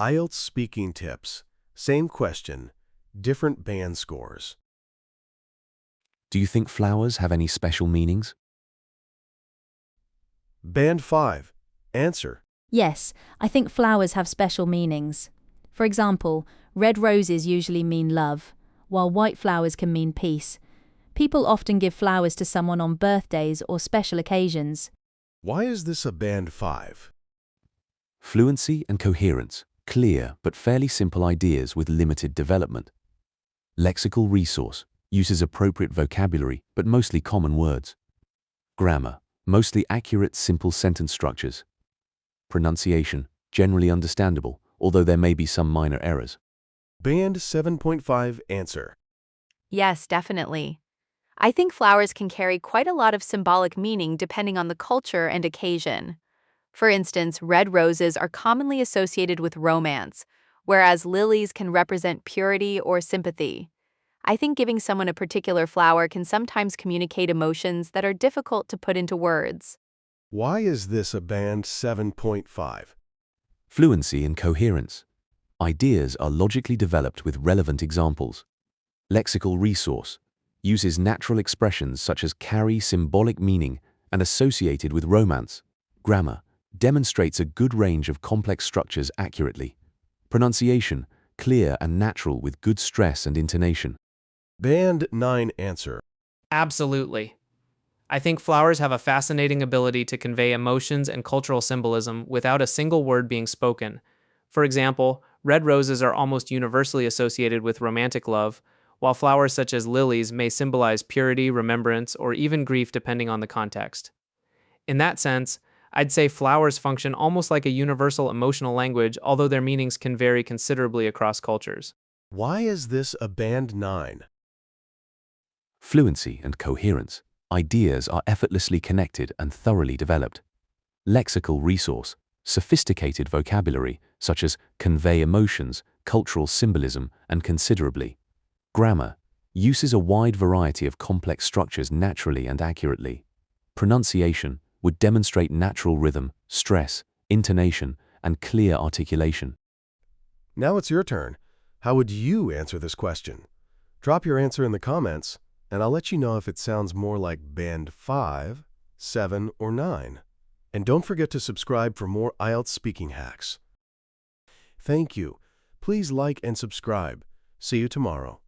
IELTS speaking tips. Same question, different band scores. Do you think flowers have any special meanings? Band 5. Answer. Yes, I think flowers have special meanings. For example, red roses usually mean love, while white flowers can mean peace. People often give flowers to someone on birthdays or special occasions. Why is this a band 5? Fluency and coherence, clear but fairly simple ideas with limited development. Lexical resource, uses appropriate vocabulary but mostly common words. Grammar, mostly accurate simple sentence structures. Pronunciation, generally understandable, although there may be some minor errors. Band 7.5. Answer. Yes, definitely. I think flowers can carry quite a lot of symbolic meaning depending on the culture and occasion. For instance, red roses are commonly associated with romance, whereas lilies can represent purity or sympathy. I think giving someone a particular flower can sometimes communicate emotions that are difficult to put into words. Why is this a band 7.5? Fluency and coherence. Ideas are logically developed with relevant examples. Lexical resource, uses natural expressions such as carry symbolic meaning and associated with romance. Grammar, demonstrates a good range of complex structures accurately. Pronunciation, clear and natural with good stress and intonation. Band 9. Answer. Absolutely. I think flowers have a fascinating ability to convey emotions and cultural symbolism without a single word being spoken. For example, red roses are almost universally associated with romantic love, while flowers such as lilies may symbolize purity, remembrance, or even grief depending on the context. In that sense, I'd say flowers function almost like a universal emotional language, although their meanings can vary considerably across cultures. Why is this a band 9? Fluency and coherence. Ideas are effortlessly connected and thoroughly developed. Lexical resource, sophisticated vocabulary such as convey emotions, cultural symbolism, and considerably. Grammar, uses a wide variety of complex structures naturally and accurately. Pronunciation, would demonstrate natural rhythm, stress, intonation, and clear articulation. Now it's your turn. How would you answer this question? Drop your answer in the comments, and I'll let you know if it sounds more like band 5, 7, or 9. And don't forget to subscribe for more IELTS speaking hacks. Thank you. Please like and subscribe. See you tomorrow.